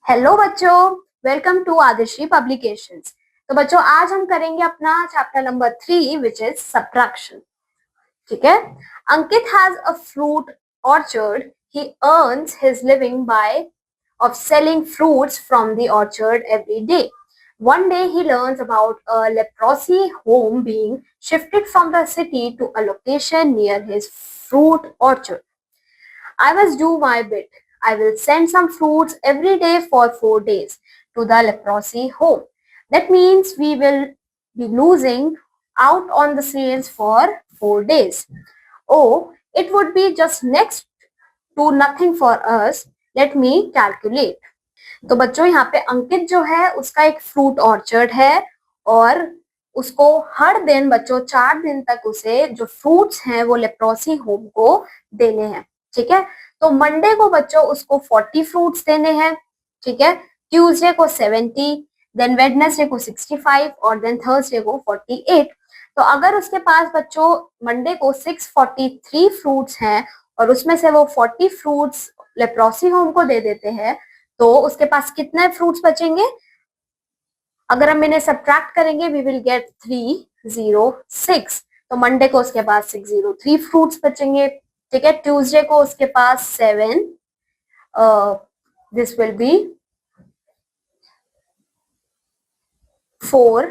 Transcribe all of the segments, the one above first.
Hello बच्चों, welcome to Adishree publications. तो बच्चों आज हम करेंगे अपना chapter number 3 which is subtraction. ठीक है। Ankit has a fruit orchard. He earns his living by of selling fruits from the orchard every day. One day he learns about a leprosy home being shifted from the city to a location near his fruit orchard. I must do my bit. I will send some fruits every day for 4 days to the leprosy home. That means we will be losing out on the sales for 4 days. Oh, it would be just next to nothing for us. Let me calculate. तो बच्चों यहाँ पे अंकित जो है उसका एक fruit orchard है और उसको हर दिन बच्चों 4 दिन तक उसे जो फ्रूट्स हैं वो लेप्रोसी होम को देने हैं। ठीक है। तो मंडे को बच्चों उसको 40 फ्रूट्स देने हैं। ठीक है। ट्यूसडे को 70, देन वेडनेसडे को 65 और देन थर्सडे को 48। तो अगर उसके पास बच्चों मंडे को 643 फ्रूट्स हैं और उसमें से वो 40 फ्रूट्स लेप्रोसी होम को दे देते हैं तो उसके पास कितने फ्रूट्स बचेंगे? अगर हम इन्हें सब्ट्रैक्ट करेंगे वी विल गेट 306। तो मंडे को उसके पास 603 फ्रूट्स बचेंगे। ठीक है। ट्यूसडे को उसके पास 7, this will be 4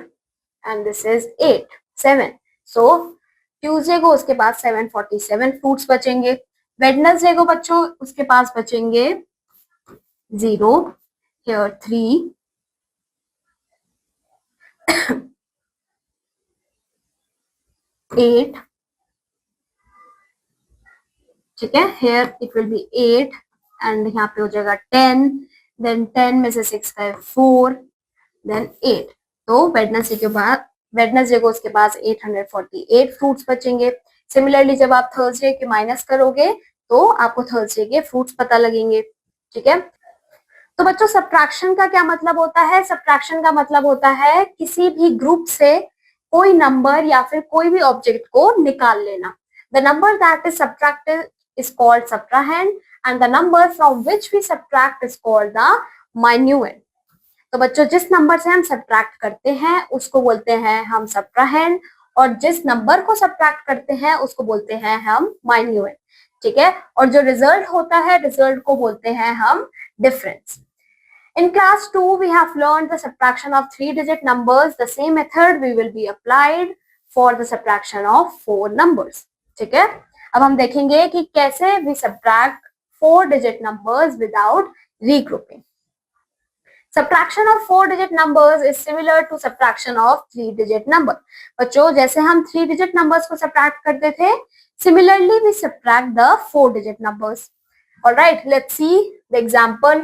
and this is 8, 7। So Tuesday को उसके पास 747 फ्रूट्स बचेंगे। वेडनेसडे को बच्चों उसके पास बचेंगे 0, here 3, 8। ठीक है। here it will be 8 and यहाँ पे हो जाएगा 10, then 10 में से 6 का 4, then 8। तो वेडनेसडे को उसके पास 848 फ्रूट्स बचेंगे। सिमिलरली जब आप थर्सडे के माइनस करोगे तो आपको थर्सडे के फ्रूट्स पता लगेंगे। ठीक है। तो बच्चों सब्ट्रैक्शन का क्या मतलब होता है? सब्ट्रैक्शन का मतलब होता है किसी भी ग्रुप से कोई नंबर या फिर कोई भी ऑब्जेक्ट को निकाल लेना। The number that is subtracted is called subtrahend and the number from which we subtract is called the minuend. तो बच्चों जिस नंबर से हम सब्ट्रैक्ट करते हैं उसको बोलते हैं हम सब्ट्राहेंड और जिस नंबर को सब्ट्रैक्ट करते हैं उसको बोलते हैं हम माइन्यूएंड। ठीक है। और जो रिजल्ट होता है रिजल्ट को बोलते हैं हम difference. In class 2 we have learned the subtraction of 3-digit numbers. The same method we will be applied for the subtraction of 4 numbers. ठीक है। अब हम देखेंगे कि कैसे we subtract 4-digit numbers without regrouping. Subtraction of 4-digit numbers is similar to subtraction of 3-digit number. बच्चों जैसे हम 3-digit numbers को subtract करते थे, similarly we subtract the 4-digit numbers. Alright, let's see the example.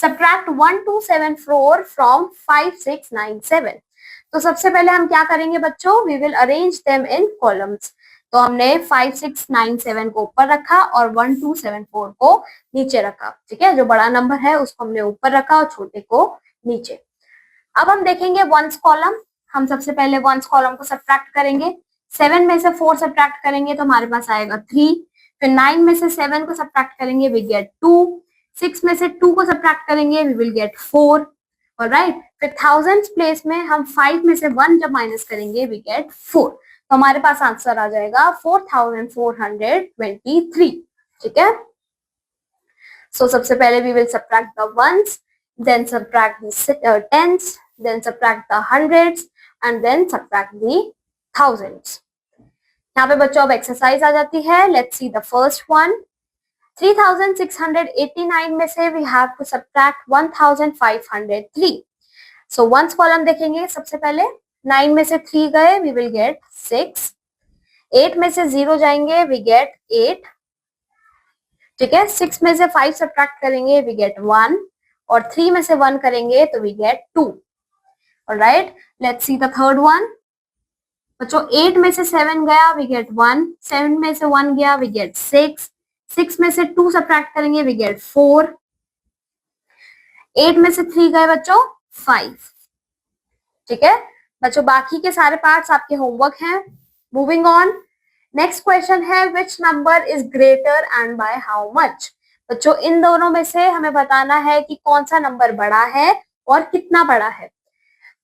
Subtract 1274 from 5697. तो सबसे पहले हम क्या करेंगे बच्चों? We will arrange them in columns. तो हमने 5697 को ऊपर रखा और 1274 को नीचे रखा। ठीक है। जो बड़ा नंबर है उसको हमने ऊपर रखा और छोटे को नीचे। अब हम देखेंगे वंस कॉलम। हम सबसे पहले वंस कॉलम को सब्ट्रैक्ट करेंगे। 7 में से 4 सब्ट्रैक्ट करेंगे तो हमारे पास आएगा 3। फिर 9 में से 7 को सब्ट्रैक्ट करेंगे वी गेट 2। 6 में से 2 को सब्ट्रैक्ट करेंगे वी विल गेट 4। ऑलराइट। फिर थाउजेंड्स प्लेस में हम 5 में से 1 जब माइनस करेंगे वी गेट 4। तो हमारे पास आंसर आ जाएगा 4423। ठीक है। सो सबसे पहले we will subtract the ones, then subtract the tens, then subtract the hundreds and then subtract the thousands. यहाँ पे बच्चों अब एक्सरसाइज आ जाती है। Let's see the first one. 3689 में से we have to subtract 1503। So ones column देखेंगे सबसे पहले। 9 में से 3 गए वी विल गेट 6। 8 में से 0 जाएंगे वी गेट 8। ठीक है। 6 में से 5 सब्ट्रैक्ट करेंगे वी गेट 1 और 3 में से 1 करेंगे तो we get 2। Alright, let's see the third one. बच्चों 8 में से 7 गया वी गेट 1। 7 में से 1 गया वी गेट 6। 6 में से 2 सब्ट्रैक्ट करेंगे वी गेट 4। 8 में से 3 गए बच्चों 5। ठीक है बच्चों, बाकी के सारे पार्ट्स आपके होमवर्क हैं। मूविंग ऑन, नेक्स्ट क्वेश्चन है which number is greater and by how much. बच्चों इन दोनों में से हमें बताना है कि कौन सा नंबर बड़ा है और कितना बड़ा है।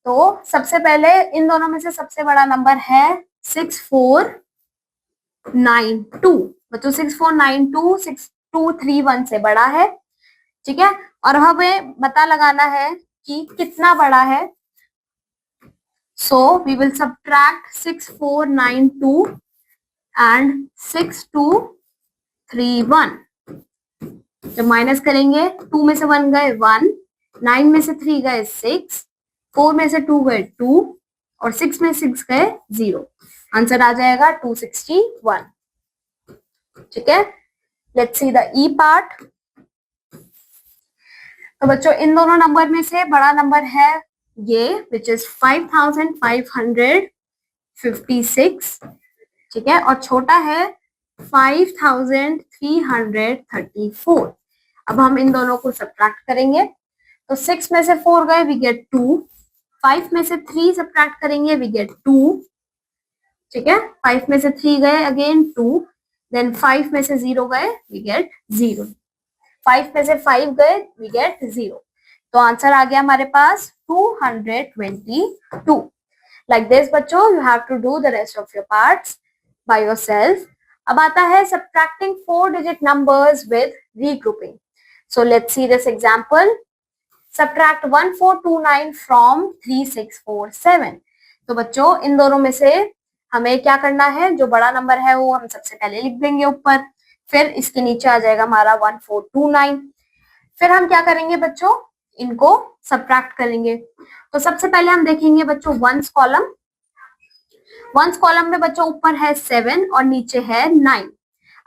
तो सबसे पहले इन दोनों में से सबसे बड़ा नंबर है 6492। बच्चों 6492 6231 से बड़ा है, ठीक है। और हमें पता लगाना है कि कितना बड़ा है। So we will subtract 6492 and 6231। जब माइनस करेंगे 2 में से 1 गए 1, 9 में से 3 गए 6, 4 में से 2 गए 2 और 6 में 6 गए 0। आंसर आ जाएगा 261, ठीक है। Let's see the E part. तो बच्चों इन दोनों नंबर में से बड़ा नंबर है ये, विच इज 5556, ठीक है, और छोटा है 5334। अब हम इन दोनों को सब्ट्रैक्ट करेंगे। तो 6 में से 4 गए वी गेट 2, 5 में से 3 सब्ट्रैक्ट करेंगे वी गेट 2, ठीक है। 5 में से 3 गए अगेन 2, देन 5 में से 0 गए वी गेट 0, 5 में से 5 गए वी गेट 0। तो आंसर आ गया हमारे पास 222। लाइक दिस बच्चों you have to do the rest of your parts by yourself. अब आता है subtracting 4 digit numbers with regrouping. So let's see this example. Subtract 1429 from 3647। तो बच्चों इन दोनों में से हमें क्या करना है, जो बड़ा नंबर है वो हम सबसे पहले लिख देंगे ऊपर, फिर इसके नीचे आ जाएगा हमारा 1429। फिर हम क्या करेंगे बच्चों, इनको सब्ट्रैक्ट करेंगे। तो सबसे पहले हम देखेंगे बच्चों वंस कॉलम। वंस कॉलम में बच्चों ऊपर है 7 और नीचे है 9।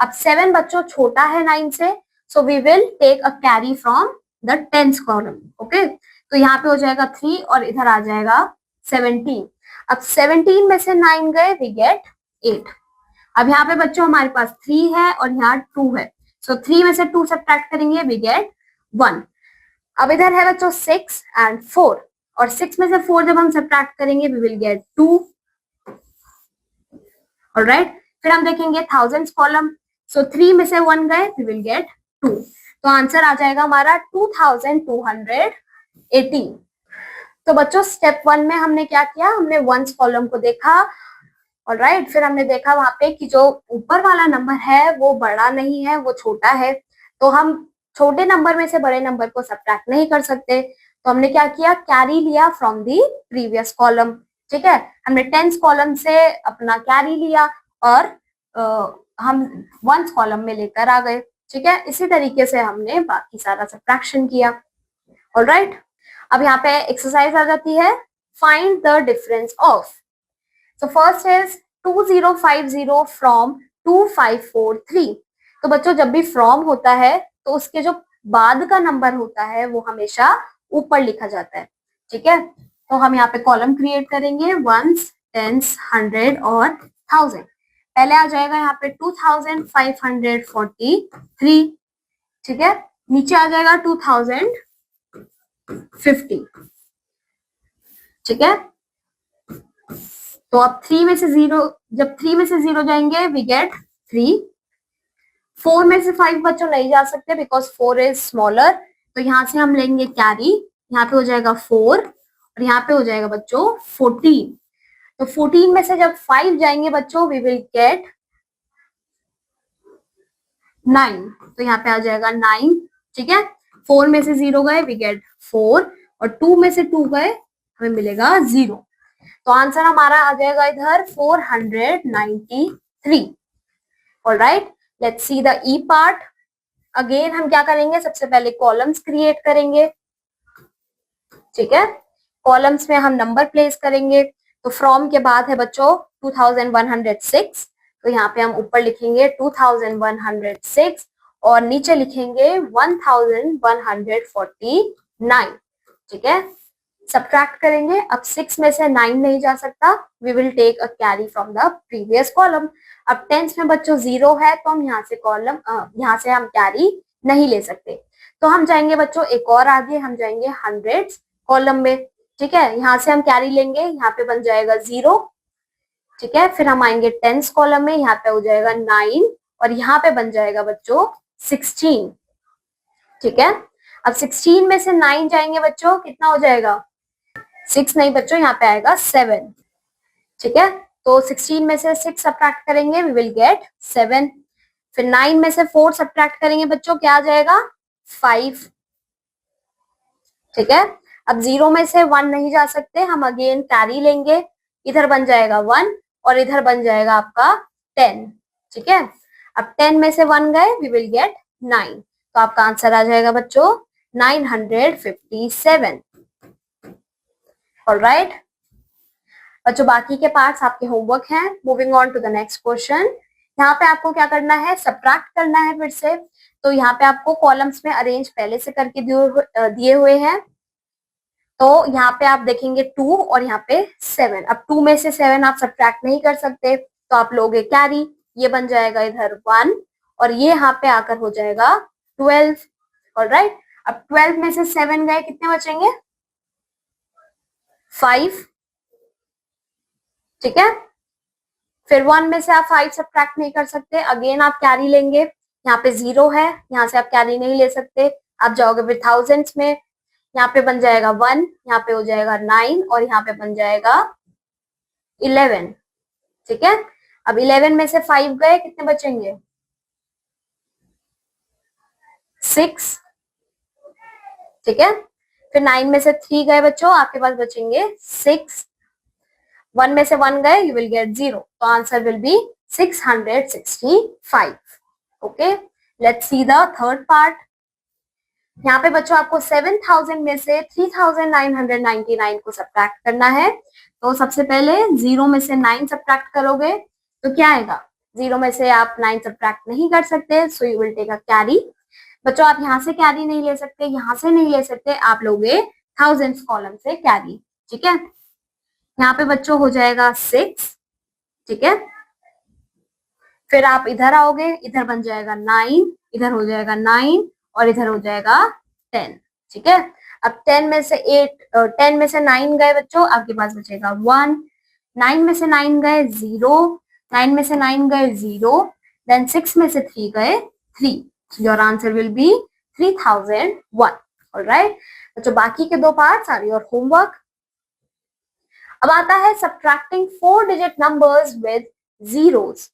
अब 7 बच्चों छोटा है 9 से, so we will take a carry from the tens column. Okay, तो यहाँ पे हो जाएगा 3 और इधर आ जाएगा 17। अब 17 में से 9 गए वी गेट 8। अब यहाँ पे बच्चों हमारे पास 3 है और यहाँ 2 है, सो 3 में से 2 सब्ट्रैक्ट करेंगे वी गेट 1। अब इधर है बच्चों 6 एंड 4, और 6 में से 4 जब हम सब्ट्रैक्ट करेंगे वी विल गेट 2। ऑलराइट, फिर हम देखेंगे थाउजेंड्स कॉलम। सो 3 में से 1 गए वी विल गेट 2। तो आंसर आ जाएगा हमारा 2218। तो बच्चों स्टेप 1 में हमने क्या किया, हमने वंस कॉलम को देखा। ऑलराइट, फिर हमने देखा वहां पे कि जो ऊपर वाला नंबर है वो बड़ा नहीं है, वो छोटा है। तो हम छोटे नंबर में से बड़े नंबर को सब्ट्रैक्ट नहीं कर सकते, तो हमने क्या किया, कैरी लिया फ्रॉम दी प्रीवियस कॉलम, ठीक है। हमने टेंस कॉलम से अपना कैरी लिया और हम वंस कॉलम में लेकर आ गए, ठीक है। इसी तरीके से हमने बाकी सारा सब्ट्रैक्शन किया। ऑलराइट, अब यहाँ पे एक्सरसाइज आ जाती है, find the difference of. So first is 2050 from 2543। तो बच्चों जब भी फ्रॉम होता है तो उसके जो बाद का नंबर होता है वो हमेशा ऊपर लिखा जाता है, ठीक है। तो हम यहाँ पे कॉलम क्रिएट करेंगे, वंस, टेंस, 100 और 1000। पहले आ जाएगा यहाँ पे 2543, ठीक है। नीचे आ जाएगा 2050, ठीक है। तो अब 3 में से 0, जब 3 में से 0 जाएंगे वी गेट 3। 4 में से 5 बच्चों नहीं जा सकते बिकॉज 4 इज स्मॉलर, तो यहाँ से हम लेंगे कैरी, यहाँ पे हो जाएगा 4 और यहाँ पे हो जाएगा बच्चों 14। तो 14 में से जब 5 जाएंगे बच्चों वी विल गेट 9, तो यहाँ पे आ जाएगा 9, ठीक है। 4 में से 0 गए वी गेट 4 और 2 में से 2 गए हमें मिलेगा 0। तो आंसर हमारा आ जाएगा इधर 493। Alright, let's see the E part. Again हम क्या करेंगे, सबसे पहले कॉलम्स क्रिएट करेंगे, ठीक है। कॉलम्स में हम नंबर प्लेस करेंगे। तो फ्रॉम के बाद है बच्चों 2106, तो यहाँ पे हम ऊपर लिखेंगे 2106 और नीचे लिखेंगे 1149, ठीक है। सब्ट्रैक्ट करेंगे, अब 6 में से 9 नहीं जा सकता, we will take a carry from the previous column. अब टेंस में बच्चों 0 है तो हम यहाँ से यहाँ से हम कैरी नहीं ले सकते, तो हम जाएंगे बच्चों एक और आगे, हम जाएंगे हंड्रेड्स कॉलम में, ठीक है। यहाँ से हम कैरी लेंगे, यहाँ पे बन जाएगा 0, ठीक है। फिर हम आएंगे टेंस कॉलम में, यहाँ पे हो जाएगा 9 और यहाँ पे बन जाएगा बच्चों 16, ठीक है। अब 16 में से 9 जाएंगे बच्चों, कितना हो जाएगा? 6 नहीं बच्चों, यहाँ पे आएगा 7। ठीक है, तो 16 में से 6 सब्ट्रैक्ट करेंगे, वी विल गेट 7। फिर 9 में से 4 सब्ट्रैक्ट करेंगे बच्चों, क्या आ जाएगा? 5। ठीक है, अब 0 में से 1 नहीं जा सकते, हम अगेन कैरी लेंगे, इधर बन जाएगा 1 और इधर बन जाएगा आपका 10। ठीक है, अब 10 में से 1 गए, वी विल गेट 9। तो आपका आंसर आ जाएगा बच्चों 957। ऑलराइट बच्चों, बाकी के पार्ट्स आपके होमवर्क हैं। Moving on to the next question. यहाँ पे आपको क्या करना है? सब्ट्रैक्ट करना है फिर से। तो यहाँ पे आपको कॉलम्स में अरेंज पहले से करके दिए हुए हैं। तो यहाँ पे आप देखेंगे 2 और यहाँ पे 7। अब 2 में से 7 आप सब्ट्रैक्ट नहीं कर सकते, तो आप लोगे कैरी, ये बन जाएगा इधर 1 और ये यहाँ पे आकर हो जाएगा 12। ऑलराइट, अब 12 में से 7 गए, कितने बचेंगे? 5। ठीक है, फिर 1 में से आप 5 सब्ट्रैक्ट नहीं कर सकते, अगेन आप कैरी लेंगे। यहाँ पे 0 है, यहाँ से आप कैरी नहीं ले सकते, आप जाओगे फिर थाउजेंड्स में, यहाँ पे बन जाएगा 1, यहाँ पे हो जाएगा 9 और यहाँ पे बन जाएगा 11। ठीक है, अब 11 में से 5 गए, कितने बचेंगे? 6। ठीक है, फिर 9 में से 3 गए बच्चों, आपके पास बचेंगे 6। 1 में से 1 गए, यू विल गेट 0, तो answer will be 665। Okay, let's see the third part. यहाँ पे बच्चों आपको 7000 में से 3999 को सब्ट्रैक्ट करना है। तो सबसे पहले 0 में से 9 सब्ट्रैक्ट करोगे तो क्या आएगा? 0 में से आप 9 सब्ट्रैक्ट नहीं कर सकते, so you will take a carry. बच्चों आप यहाँ से कैरी नहीं ले सकते, यहाँ से नहीं ले सकते, आप लोगे थाउजेंड्स कॉलम से कैरी। ठीक है, यहाँ पे बच्चों हो जाएगा 6। ठीक है, फिर आप इधर आओगे, इधर बन जाएगा 9, इधर हो जाएगा 9 और इधर हो जाएगा 10। ठीक है, अब 10 में से 10 में से 9 गए बच्चों, आपके पास बचेगा 1। 9 में से 9 गए 0, 9 में से 9 गए 0, देन 6 में से 3 गए 3। Your answer will be 3001। Alright बच्चों, बाकी के 2 पार्ट्स आर योर होमवर्क। अब आता है subtracting 4 digit numbers with zeros.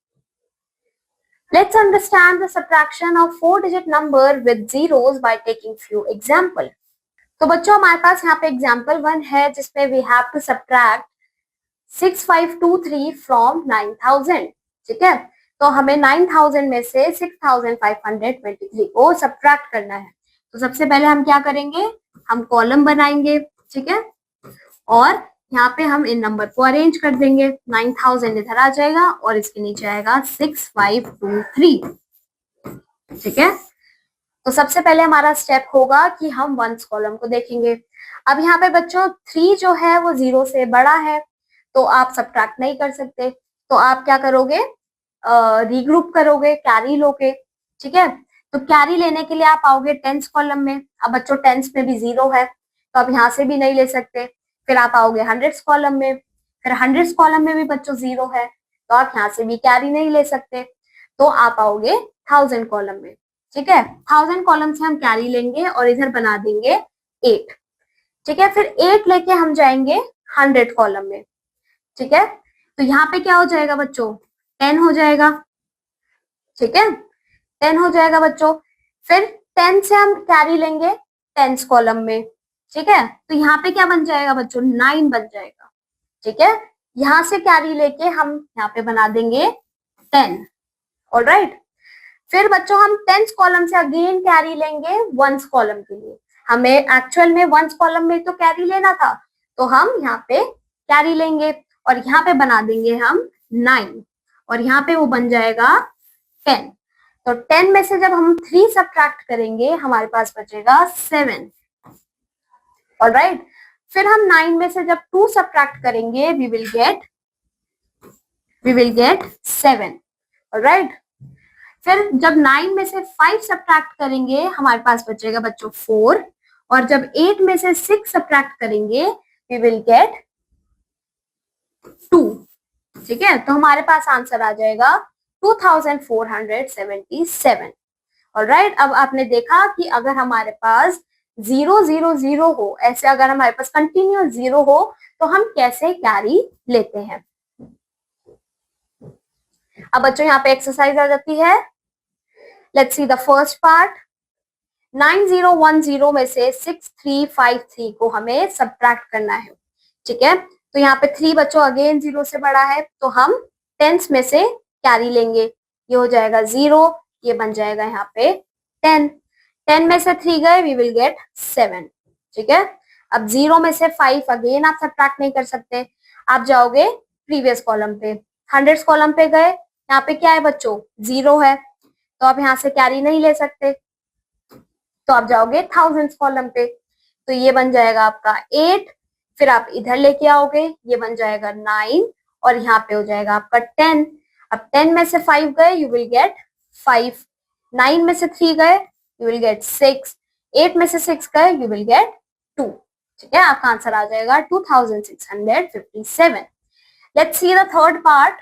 Let's understand the subtraction of 4-digit number with zeros by taking few example. तो बच्चों हमारे पास यहाँ पे एग्जाम्पल 1 है जिसमें we have to subtract 6523 from 9000. ठीक है, तो हमें 9000 में से 6523 को सब्ट्रैक्ट करना है। तो सबसे पहले हम क्या करेंगे? हम कॉलम बनाएंगे। ठीक है, और यहाँ पे हम इन नंबर को अरेंज कर देंगे। 9000 इधर आ जाएगा और इसके नीचे आएगा 6523। ठीक है, तो सबसे पहले हमारा स्टेप होगा कि हम वंस कॉलम को देखेंगे। अब यहाँ पे बच्चों 3 जो है वो 0 से बड़ा है, तो आप सब्ट्रैक्ट नहीं कर सकते, तो आप क्या करोगे? रीग्रुप करोगे, कैरी लोगे। ठीक है, तो कैरी लेने के लिए आप आओगे टेंस कॉलम में। अब बच्चों टेंस में भी 0 है, तो आप यहाँ से भी नहीं ले सकते। फिर आप आओगे हंड्रेड्स कॉलम में, फिर हंड्रेड्स कॉलम में भी बच्चों 0 है, तो आप यहाँ से भी कैरी नहीं ले सकते। तो आप आओगे 1000 कॉलम में। ठीक है, 1000 कॉलम से हम कैरी लेंगे और इधर बना देंगे 8। ठीक है, फिर 8 लेके हम जाएंगे 100 कॉलम में। ठीक है, तो यहाँ पे क्या हो जाएगा बच्चों? 10 हो जाएगा। ठीक है, 10 हो जाएगा बच्चों। फिर 10 से हम कैरी लेंगे 10 कॉलम में। ठीक है, तो यहाँ पे क्या बन जाएगा बच्चों? 9 बन जाएगा। ठीक है, यहाँ से कैरी लेके हम यहाँ पे बना देंगे 10। ऑलराइट, फिर बच्चों हम 10th कॉलम से अगेन कैरी लेंगे 1st कॉलम के लिए। हमें एक्चुअल में 1st कॉलम में तो कैरी लेना था, तो हम यहाँ पे कैरी लेंगे और यहाँ पे बना देंगे हम 9 और यहाँ पे वो बन जाएगा 10। तो 10 में से जब हम 3 सब्ट्रैक्ट करेंगे हमारे पास बचेगा 7। ऑलराइट, फिर हम 9 में से जब 2 सब्ट्रैक्ट करेंगे वी विल गेट 7। ऑलराइट, फिर जब 9 में से 5 सब्ट्रैक्ट करेंगे हमारे पास बचेगा बच्चों 4 और जब 8 में से 6 सब्ट्रैक्ट करेंगे वी विल गेट 2। ठीक है, तो हमारे पास आंसर आ जाएगा 2477। ऑलराइट, अब आपने देखा कि अगर हमारे पास 0 0 0 हो, ऐसे अगर हमारे पास कंटिन्यूअस 0 हो तो हम कैसे कैरी लेते हैं। अब बच्चों यहाँ पे एक्सरसाइज आ जाती है। Let's see the first part. 9010 में से 6353 को हमें सब्ट्रैक्ट करना है, ठीक है। तो यहाँ पे 3 बच्चों अगेन 0 से बड़ा है, तो हम टेंस में से कैरी लेंगे। ये हो जाएगा 0, ये बन जाएगा यहाँ पे 10। 10 में से 3 गए, वी विल गेट 7, ठीक है। अब 0 में से 5 अगेन आप सब्ट्रैक्ट नहीं कर सकते, आप जाओगे प्रीवियस कॉलम पे, हंड्रेड्स कॉलम पे गए, यहाँ पे क्या है बच्चों, 0 है, तो आप यहाँ से कैरी नहीं ले सकते, तो आप जाओगे थाउजेंड्स कॉलम पे, तो ये बन जाएगा आपका 8, फिर आप इधर लेके आओगे, ये बन जाएगा 9, और यहाँ पे हो जाएगा आपका 10। अब 10 में से 5 गए, यू विल गेट 5, 9 में से 3 गए, यू विल गेट 6, 8 में से 6 गए, यू विल गेट 2, ठीक है। आपका आंसर आ जाएगा 2657। Let's see the third part.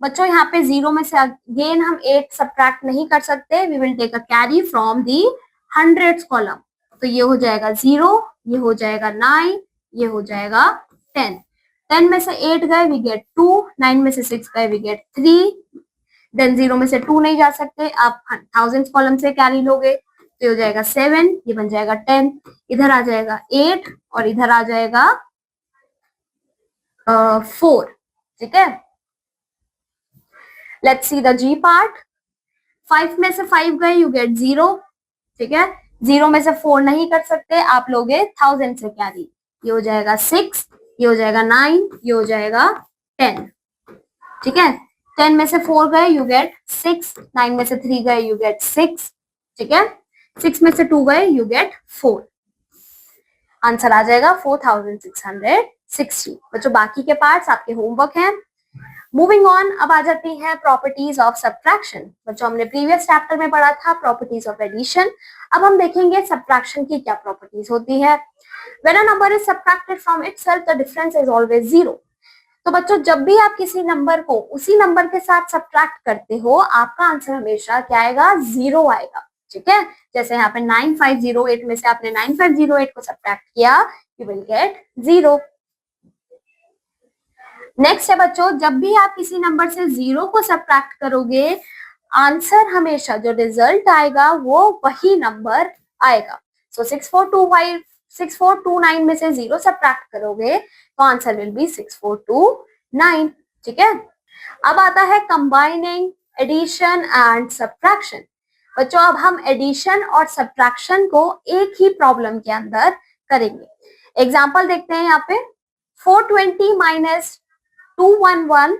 बच्चों यहाँ पे 0 में से अगेन हम 8 सब्ट्रैक्ट नहीं कर सकते, we will take a carry from the hundreds column, तो ये हो जाएगा 0, ये हो जाएगा 9, ये हो जाएगा 10। 10 में से 8 गए, वी गेट 2, 9 में से 6 गए, वी गेट 3, देन 0 में से 2 नहीं जा सकते, आप थाउजेंड्स कॉलम से कैरी लोगे, तो ये हो जाएगा 7, ये बन जाएगा 10, इधर आ जाएगा 8, और इधर आ जाएगा 4, ठीक है। Let's see the G part. 5 में से 5 गए, यू गेट 0, ठीक है। 0 में से 4 नहीं कर सकते, आप लोगे 1000 से कैरी, ये हो जाएगा 6, ये हो जाएगा 9, ये हो जाएगा 10, ठीक है। 10 में से 4 गए, यू गेट 6, 9 में से 3 गए, यू गेट 6, ठीक है। 6 में से 2 गए, यू गेट 4, आंसर आ जाएगा 4660। बच्चों बाकी के पार्ट्स आपके होमवर्क हैं। मूविंग ऑन, अब आ जाती है प्रॉपर्टीज ऑफ सब्ट्रैक्शन। बच्चों हमने प्रीवियस चैप्टर में पढ़ा था प्रॉपर्टीज ऑफ एडिशन, अब हम देखेंगे सब्ट्रैक्शन की क्या प्रॉपर्टीज होती है। When a number is subtracted from itself the difference is always 0। तो बच्चों जब भी आप किसी नंबर को उसी नंबर के साथ सब्ट्रैक्ट करते हो, आपका आंसर हमेशा क्या आएगा, 0 आएगा, ठीक है। जैसे यहाँ पे 9508 में से आपने 9508 को सब्ट्रैक्ट किया, यू विल गेट 0। नेक्स्ट है बच्चों, जब भी आप किसी नंबर से 0 को सब्ट्रैक्ट करोगे, आंसर हमेशा जो रिजल्ट आएगा वो वही नंबर आएगा। सो 6429 में से 0 सब्ट्रैक्ट करोगे तो आंसर विल बी 6429, ठीक है। अब आता है कंबाइनिंग एडिशन एंड सब्ट्रैक्शन। बच्चों अब हम एडिशन और सब्ट्रैक्शन को एक ही प्रॉब्लम के अंदर करेंगे। एग्जांपल देखते हैं यहाँ पे, 420 माइनस 211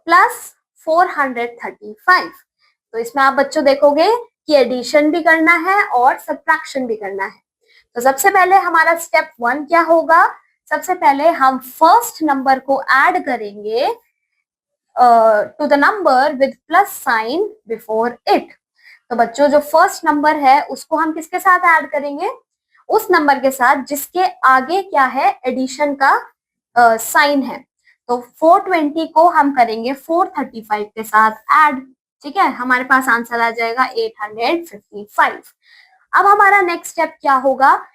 प्लस 435। तो इसमें आप बच्चों देखोगे कि एडिशन भी करना है और सब्ट्रैक्शन भी करना है। तो सबसे पहले हमारा स्टेप 1 क्या होगा, सबसे पहले हम फर्स्ट नंबर को ऐड करेंगे to the number with plus sign before it. तो बच्चों जो फर्स्ट नंबर है उसको हम किसके साथ ऐड करेंगे, उस नंबर के साथ जिसके आगे क्या है, एडिशन का साइन है। तो 420 को हम करेंगे 435 के साथ ऐड, ठीक है। हमारे पास आंसर आ जाएगा 855। अब हमारा नेक्स्ट स्टेप क्या होगा,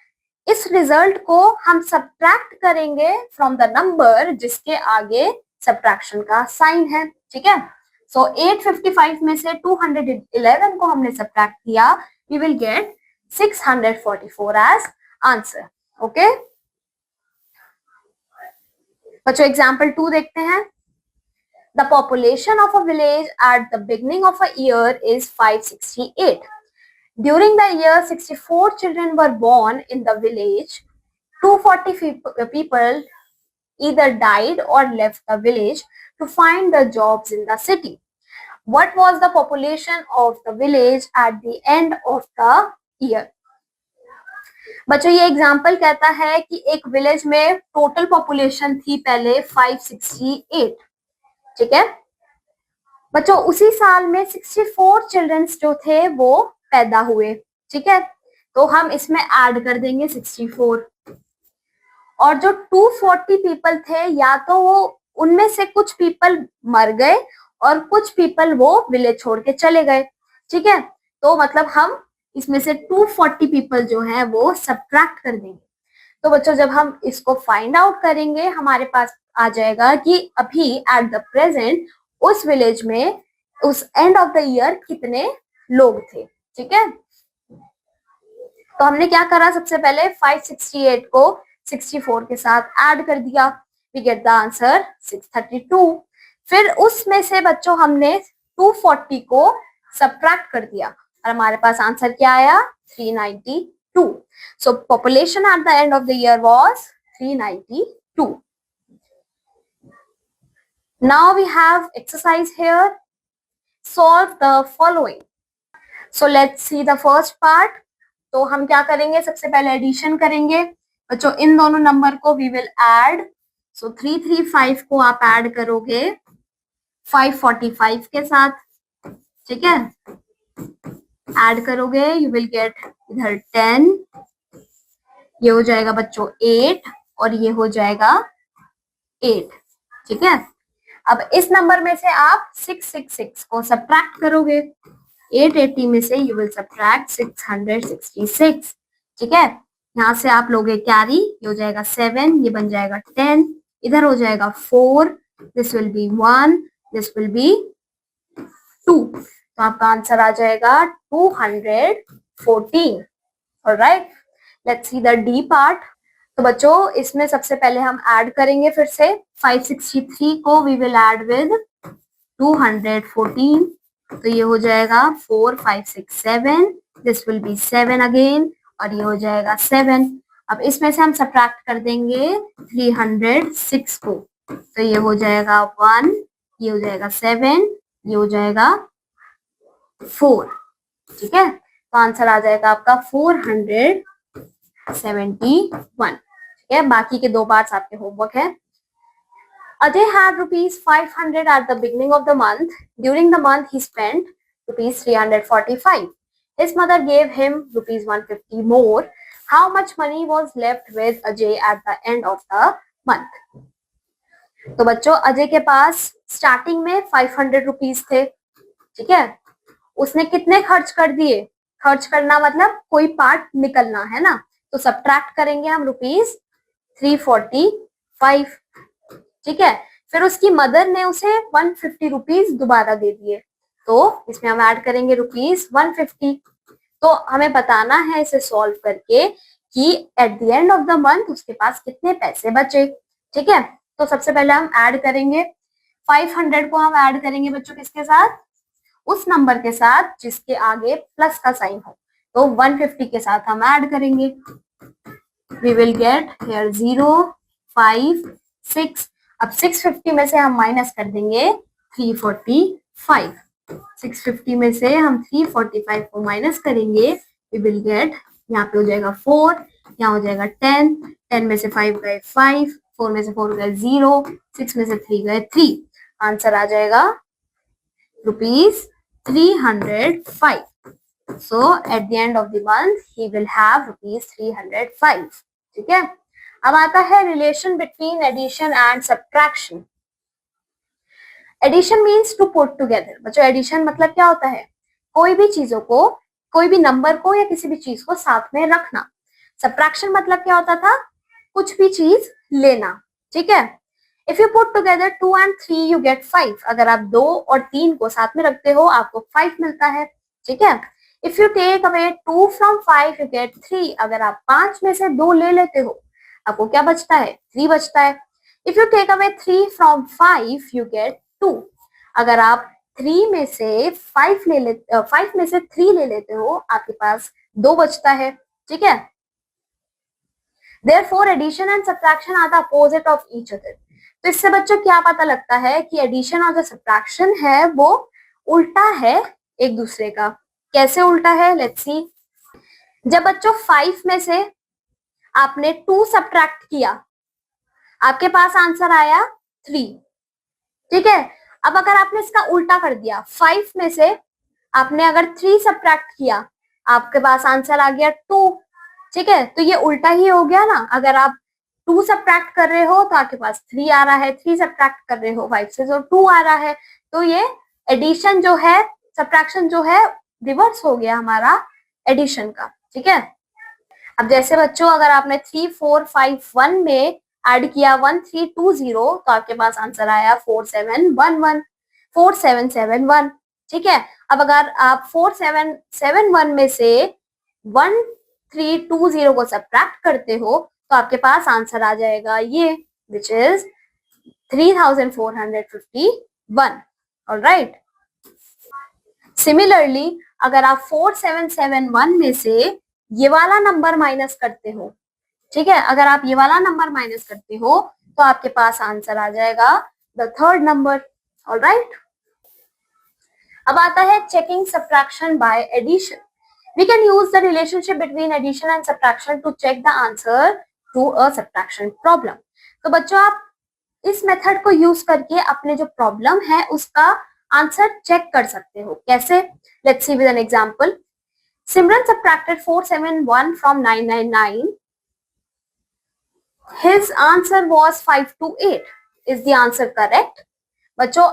इस रिजल्ट को हम सब्ट्रैक्ट करेंगे फ्रॉम द नंबर जिसके आगे सब्ट्रैक्शन का साइन है, ठीक है। सो 855 में से 211 को हमने सब्ट्रैक्ट किया, we will get 644 as answer, okay. बच्चों एग्जाम्पल 2 देखते हैं। The population of a village at the beginning of a year is 568. During the year, 64 children were born in the village. 240 people either died or left the village to find the jobs in the city. What was the population of the village at the end of the year? बच्चों ये example कहता है कि एक village में total population थी पहले 568, ठीक है। बच्चों उसी साल में 64 चिल्ड्रंस जो थे वो पैदा हुए, ठीक है। तो हम इसमें ऐड कर देंगे 64, और जो 240 पीपल थे, या तो वो उनमें से कुछ पीपल मर गए और कुछ पीपल वो विलेज छोड़ के चले गए, ठीक है। तो मतलब हम इसमें से 240 पीपल जो है वो सब्ट्रैक्ट कर देंगे। तो बच्चों जब हम इसको फाइंड आउट करेंगे हमारे पास आ जाएगा कि अभी एट द प्रेजेंट उस विलेज में उस एंड ऑफ द ईयर कितने लोग थे। ठीक है, तो हमने क्या करा, सबसे पहले 568 को 64 के साथ ऐड कर दिया, वी गेट द आंसर 632। फिर उसमें से बच्चों हमने 240 को सब्ट्रैक्ट कर दिया और हमारे पास आंसर क्या आया, 392। So population at the end of the year was 392। Now we have exercise here, solve the following. So let's see the first part. तो हम क्या करेंगे, सबसे पहले एडिशन करेंगे बच्चों, इन दोनों नंबर को वी विल ऐड। सो 335 को आप ऐड करोगे 545 के साथ, ठीक है, ऐड करोगे यू विल गेट इधर 10, ये हो जाएगा बच्चों 8 और ये हो जाएगा 8। ठीक है, अब इस नंबर में से आप 666 को सब्ट्रैक्ट करोगे, 880 में से यू विल सब्ट्रैक्ट 666। ठीक है, यहाँ से आप लोगे कैरी, ये हो जाएगा 7, ये बन जाएगा 10, इधर हो जाएगा 4, this will be 1, this will be 2, तो आपका आंसर आ जाएगा 214। Alright, let's see the D part. तो बच्चों इसमें सबसे पहले हम ऐड करेंगे फिर से 563 को वी विल ऐड विद 214, तो ये हो जाएगा 4 5 6 7, दिस विल बी 7 अगेन और ये हो जाएगा 7। अब इसमें से हम सब्ट्रैक्ट कर देंगे 306 को, तो ये हो जाएगा 1, ये हो जाएगा 7, ये हो जाएगा 4। ठीक है, तो आंसर आ जाएगा आपका 471। ठीक है, बाकी के दो पार्ट्स आपके होमवर्क है। Ajay had rupees 500 at the beginning of the month. During the month, he spent rupees 345. His mother gave him rupees 150 more. How much money was left with Ajay at the end of the month? तो बच्चों अजय के पास starting में 500 rupees थे। ठीक है, उसने कितने खर्च कर दिए, खर्च करना मतलब कोई पार्ट निकलना है ना, तो सब्ट्रैक्ट करेंगे हम रुपीज 345। ठीक है, फिर उसकी मदर ने उसे 150 रुपीज दोबारा दे दिए, तो इसमें हम ऐड करेंगे रुपीज 150। तो हमें बताना है इसे सॉल्व करके कि eight the end of the month उसके पास कितने पैसे बचे। ठीक है, तो सबसे पहले हम ऐड करेंगे 500 को, हम ऐड करेंगे बच्चों किसके साथ, उस नंबर के साथ जिसके आगे प्लस का साइन हो, तो 150 के साथ हम ऐड करेंगे, वी विल गेट हियर 0 5 6। अब 650 में से हम माइनस कर देंगे 345, 650 में से हम 345 को माइनस करेंगे, वी विल गेट, यहाँ पे हो जाएगा 4, यहाँ हो जाएगा 10, 10 में से 5 गए 5, 4 में से 4 गए 0, 6 में से 3 गए 3, आंसर आ जाएगा rupees 305। So at the end of the month he will have rupees 305। ठीक है, अब आता है relation between addition and subtraction. Addition means to put together. बच्चों एडिशन मतलब क्या होता है, कोई भी चीजों को, कोई भी नंबर को या किसी भी चीज को साथ में रखना। सब्ट्रैक्शन मतलब क्या होता था, कुछ भी चीज लेना। ठीक है, if you put together 2 and 3 you get 5। अगर आप 2 और 3 को साथ में रखते हो आपको 5 मिलता है। ठीक है, if you take away 2 from 5 you get 3। अगर आप 5 में से 2 ले लेते हो आपको क्या बचता है, 3 बचता है। If you take away 3 from 5 you get 2। अगर आप 3 में से 5 5 में से 3 ले लेते हो आपके पास 2 बचता है। ठीक है, therefore addition and subtraction are the opposite of each other। तो इससे बच्चों क्या पता लगता है कि एडिशन और जो सब्ट्रैक्शन है वो उल्टा है एक दूसरे का। कैसे उल्टा है, लेट्स सी। जब बच्चों 5 में से आपने 2 सब्ट्रैक्ट किया आपके पास आंसर आया 3। ठीक है, अब अगर आपने इसका उल्टा कर दिया, 5 में से आपने अगर 3 सब्ट्रैक्ट किया आपके पास आंसर आ गया 2। ठीक है, तो ये उल्टा ही हो गया ना। अगर आप 2 सब्ट्रैक्ट कर रहे हो तो आपके पास 3 आ रहा है, 3 सब्ट्रैक्ट कर रहे हो 5 से तो 2 आ रहा है। तो ये एडिशन जो है, सब्ट्रैक्शन जो है रिवर्स हो गया हमारा एडिशन का, ठीक है। अब जैसे बच्चों अगर आपने 3451 में ऐड किया 1320 तो आपके पास आंसर आया 4711 ठीक है। अब अगर आप 4771 में से 1320 को सब्ट्रैक्ट करते हो तो आपके पास आंसर आ जाएगा ये, विच इज 3451। ऑलराइट। सिमिलरली अगर आप 4771 में से ये वाला नंबर माइनस करते हो, ठीक है, अगर आप ये वाला नंबर माइनस करते हो तो आपके पास आंसर आ जाएगा द थर्ड नंबर। ऑलराइट। अब आता है checking subtraction by addition. We can use the relationship between addition and subtraction to check the answer to a subtraction problem. तो बच्चों आप इस मेथड को यूज करके अपने जो प्रॉब्लम है उसका आंसर चेक कर सकते हो। कैसे? Let's see with an example. Simran subtracted 471 from 999. His answer was 528. Is the answer correct? बच्चों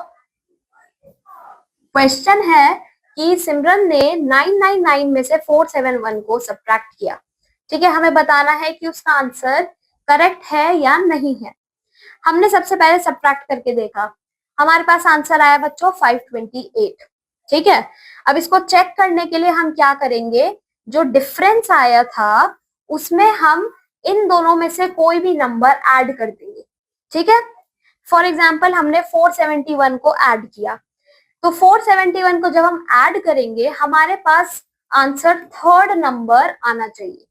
क्वेश्चन है कि सिमरन ने 999 में से 471 को सब्ट्रैक्ट किया, ठीक है। हमें बताना है कि उसका आंसर करेक्ट है या नहीं है। हमने सबसे पहले सब्ट्रैक्ट करके देखा, हमारे पास आंसर आया बच्चों 528, ठीक है। अब इसको चेक करने के लिए हम क्या करेंगे, जो डिफरेंस आया था उसमें हम इन दोनों में से कोई भी नंबर ऐड कर देंगे, ठीक है। फॉर एग्जाम्पल हमने 471 को ऐड किया, तो 471 को जब हम ऐड करेंगे हमारे पास आंसर थर्ड नंबर आना चाहिए।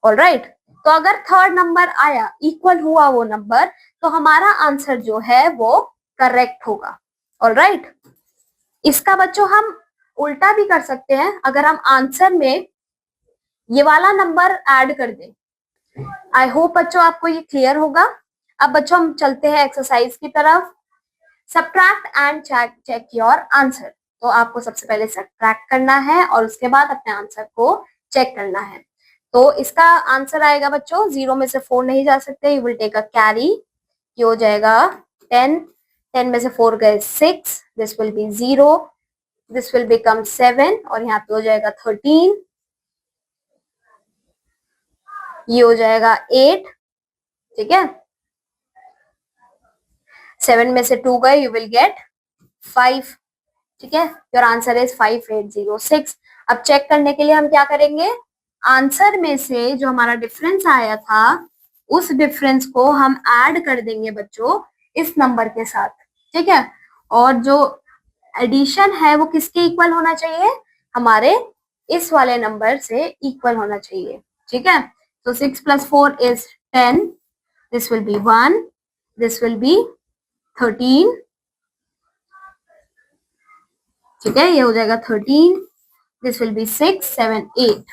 ऑलराइट। तो अगर थर्ड नंबर आया, इक्वल हुआ वो नंबर, तो हमारा आंसर जो है वो करेक्ट होगा। ऑलराइट। इसका बच्चों हम उल्टा भी कर सकते हैं, अगर हम आंसर में ये वाला नंबर ऐड कर दें। आई होप बच्चों आपको ये क्लियर होगा। अब बच्चों हम चलते हैं एक्सरसाइज की तरफ। Subtract and check your answer. तो आपको सबसे पहले सब्ट्रैक्ट करना है और उसके बाद अपने आंसर को चेक करना है। तो इसका आंसर आएगा बच्चों, 0 में से 4 नहीं जा सकते, you will take a carry, ये हो जाएगा 10, 10 में से 4 गए 6, this will be 0, this will become 7 और यहाँ पे हो जाएगा 13, ये हो जाएगा 8, ठीक है। 7 में से 2 गए, यू विल गेट 5, ठीक है। Your answer is 5806। अब चेक करने के लिए हम क्या करेंगे, आंसर में से जो हमारा डिफरेंस आया था उस डिफरेंस को हम ऐड कर देंगे बच्चों इस नंबर के साथ, ठीक है। और जो एडिशन है वो किसके इक्वल होना चाहिए, हमारे इस वाले नंबर से इक्वल होना चाहिए, ठीक है। तो 6 + 4 is 10, this will be 1, this will be 13, ठीक है, ये हो जाएगा 13, दिस विल बी 6, 7, 8,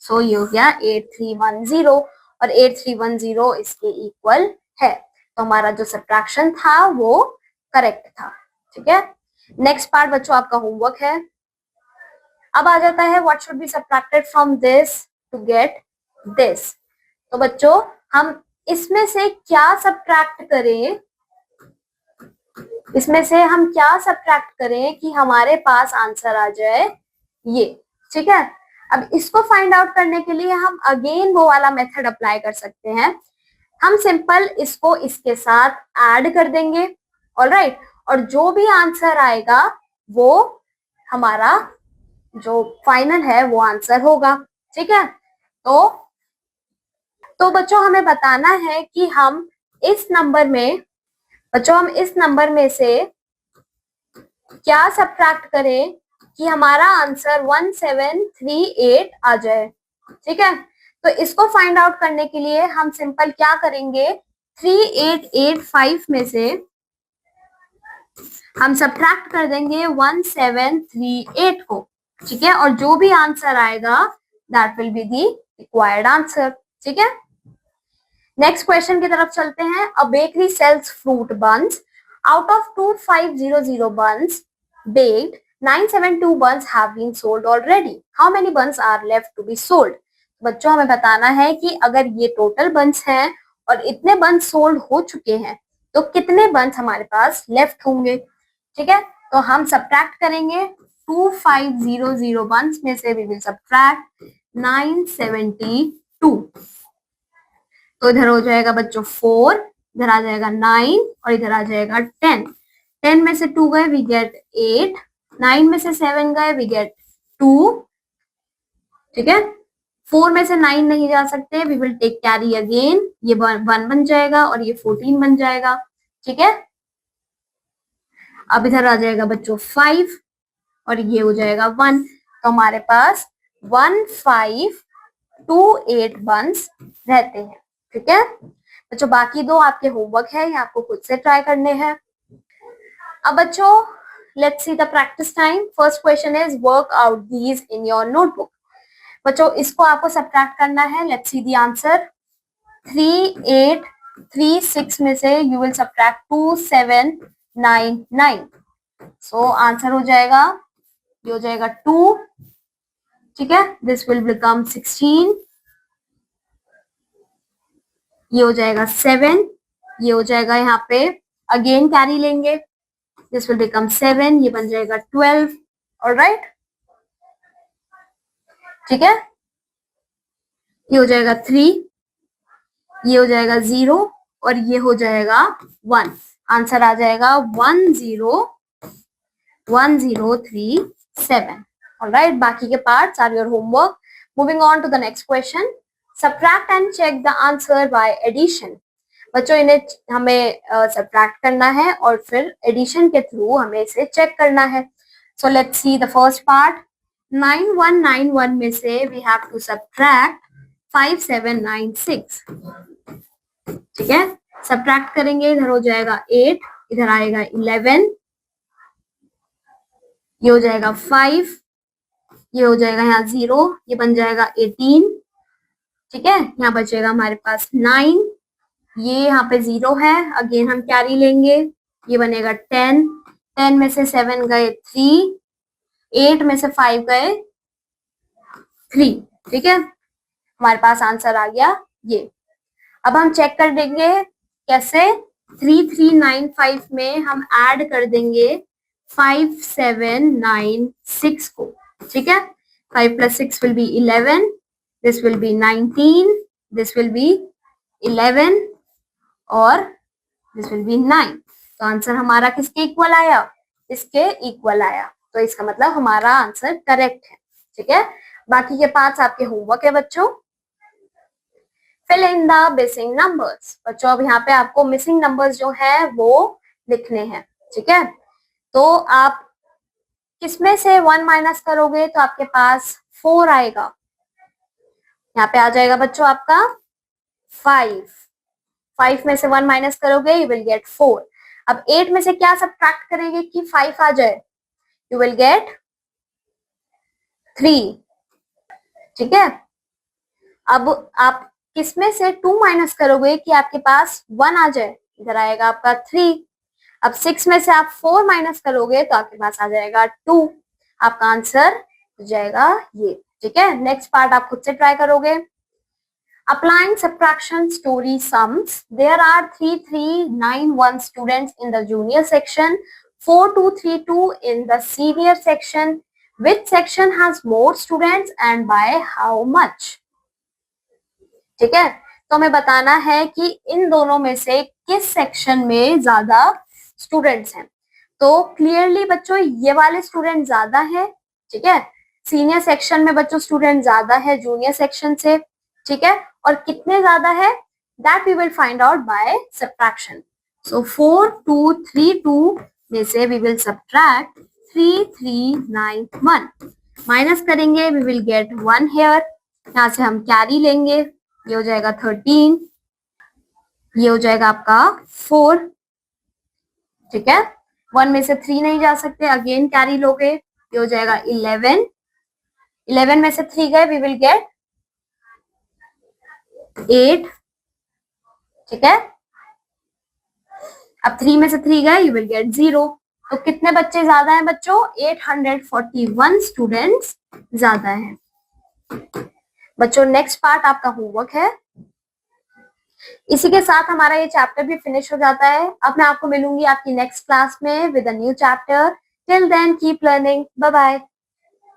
सो ये हो गया 8310 और 8310 इसके इक्वल है। तो हमारा जो सब्ट्रैक्शन था वो करेक्ट था, ठीक है। नेक्स्ट पार्ट बच्चों आपका होमवर्क है। अब आ जाता है what should be subtracted from this to get this. तो बच्चों हम इसमें से क्या सब्ट्रैक्ट करें, इसमें से हम क्या सब्ट्रैक्ट करें कि हमारे पास आंसर आ जाए ये, ठीक है। अब इसको फाइंड आउट करने के लिए हम अगेन वो वाला मेथड अप्लाई कर सकते हैं। हम सिंपल इसको इसके साथ ऐड कर देंगे, ऑलराइट, और जो भी आंसर आएगा वो हमारा जो फाइनल है वो आंसर होगा, ठीक है। तो बच्चों हमें बताना है कि हम इस नंबर में, बच्चों हम इस नंबर में से क्या सब्ट्रैक्ट करें कि हमारा आंसर 1738 आ जाए, ठीक है। तो इसको फाइंड आउट करने के लिए हम सिंपल क्या करेंगे, 3885 में से हम सब्ट्रैक्ट कर देंगे 1738 को, ठीक है, और जो भी आंसर आएगा that will be the required answer, ठीक है। नेक्स्ट क्वेश्चन की तरफ चलते हैं। A bakery sells fruit buns, out of 2500 buns baked, 972 buns have been sold already. How many buns are left to be sold? बच्चों हमें बताना है कि अगर ये टोटल बंस हैं और इतने बंस सोल्ड हो चुके हैं तो कितने बंस हमारे पास लेफ्ट होंगे, ठीक है। तो हम सब्ट्रैक्ट करेंगे 2500 में से वी विल सब्ट्रैक्ट 972। तो इधर हो जाएगा बच्चों 4, इधर आ जाएगा 9 और इधर आ जाएगा 10। 10 में से 2 गए वी गेट 8, 9 में से 7 गए वी गेट 2, ठीक है। 4 में से 9 नहीं जा सकते, we will take carry again, ये 1 बन जाएगा और ये 14 बन जाएगा, ठीक है। अब इधर आ जाएगा बच्चों 5 और ये हो जाएगा 1, तो हमारे पास 1528 वंस रहते हैं, ठीक है बच्चों। बाकी दो आपके होमवर्क है, ये आपको खुद से ट्राई करने हैं। अब बच्चों let's see the practice time. First question is work out these in your notebook. बच्चों इसको आपको सब्ट्रैक्ट करना है। Let's see the answer. 3, 8, 3, 6 में से you will subtract 2, 7, 9, 9। So answer हो जाएगा, ये हो जाएगा 2, ठीक है। दिस विल बिकम 16, ये हो जाएगा 7, ये हो जाएगा यहाँ पे अगेन कैरी लेंगे, दिस विल बिकम 7, ये बन जाएगा 12, ऑलराइट, ठीक है। ये हो जाएगा 3, ये हो जाएगा 0 और ये हो जाएगा 1। आंसर आ जाएगा 103,7। ऑलराइट, बाकी के parts are your homework. Moving on to the next question. Subtract and check the answer by addition. बच्चों इन्हें हमें सब्ट्रैक्ट करना है और फिर एडिशन के थ्रू हमें इसे चेक करना है। सो let's see the first part. 9191 में से वी हैव टू सब्ट्रैक्ट 5796, ठीक है। सब्ट्रैक्ट करेंगे, इधर हो जाएगा 8, इधर आएगा 11, ये हो जाएगा 5, ये हो जाएगा यहाँ 0, ये बन जाएगा 18, ठीक है। यहाँ बचेगा हमारे पास 9, ये यहाँ पे 0 है, अगेन हम कैरी लेंगे, ये बनेगा 10, 10 में से 7 गए 3, 8 में से 5 गए 3, ठीक है। हमारे पास आंसर आ गया ये। अब हम चेक कर देंगे कैसे। 3395 में हम ऐड कर देंगे 5796 को, ठीक है। 5 + 6 will be 11, this will be 19, this will be 11 और this will be 9। तो आंसर हमारा किसके इक्वल आया? इसके इक्वल आया, तो इसका मतलब हमारा आंसर करेक्ट है, ठीक है। बाकी के पार्ट्स आपके होमवर्क है बच्चों। Fill in the missing numbers. बच्चों अब यहाँ पे आपको मिसिंग नंबर्स जो है वो लिखने हैं, ठीक है। तो आप किसमें से 1 माइनस करोगे तो आपके पास 4 आएगा। यहाँ पे आ जाएगा बच्चों आपका 5, 5 में से 1 माइनस करोगे यू विल गेट 4। अब 8 में से क्या सब्ट्रैक्ट करेंगे कि 5 आ जाए? यू विल गेट 3, ठीक है। अब आप किसमें से 2 माइनस करोगे कि आपके पास 1 आ जाए? इधर आएगा आपका 3। अब 6 में से आप 4 माइनस करोगे तो आपके पास आ जाएगा 2। आपका आंसर हो जाएगा ये, ठीक है। नेक्स्ट पार्ट आप खुद से ट्राई करोगे। Applying subtraction story sums. There are 3391 students in the junior section, 4232 in the senior section. Which section has more students and by how much? ठीक है, तो हमें बताना है कि इन दोनों में से किस सेक्शन में ज्यादा स्टूडेंट्स हैं। तो क्लियरली बच्चों ये वाले स्टूडेंट ज्यादा है, ठीक है। सीनियर सेक्शन में बच्चों स्टूडेंट ज्यादा है जूनियर सेक्शन से, ठीक है। और कितने ज्यादा है that we will find out by subtraction. So 4232 में से वी विल सब्ट्रैक्ट 3391, माइनस करेंगे वी विल गेट 1 हियर, यहाँ से हम कैरी लेंगे, ये हो जाएगा 13, ये हो जाएगा आपका 4, ठीक है। 1 में से 3 नहीं जा सकते, अगेन कैरी लोगे, ये हो जाएगा 11, 11 में से 3 गए वी विल गेट 8, ठीक है। अब 3 में से 3 गए यू विल गेट 0। तो कितने बच्चे ज्यादा हैं बच्चों? 841 स्टूडेंट्स ज्यादा हैं। बच्चों नेक्स्ट पार्ट आपका होमवर्क है। इसी के साथ हमारा ये चैप्टर भी फिनिश हो जाता है। अब मैं आपको मिलूंगी आपकी नेक्स्ट क्लास में with a new chapter. Till then keep learning, bye bye.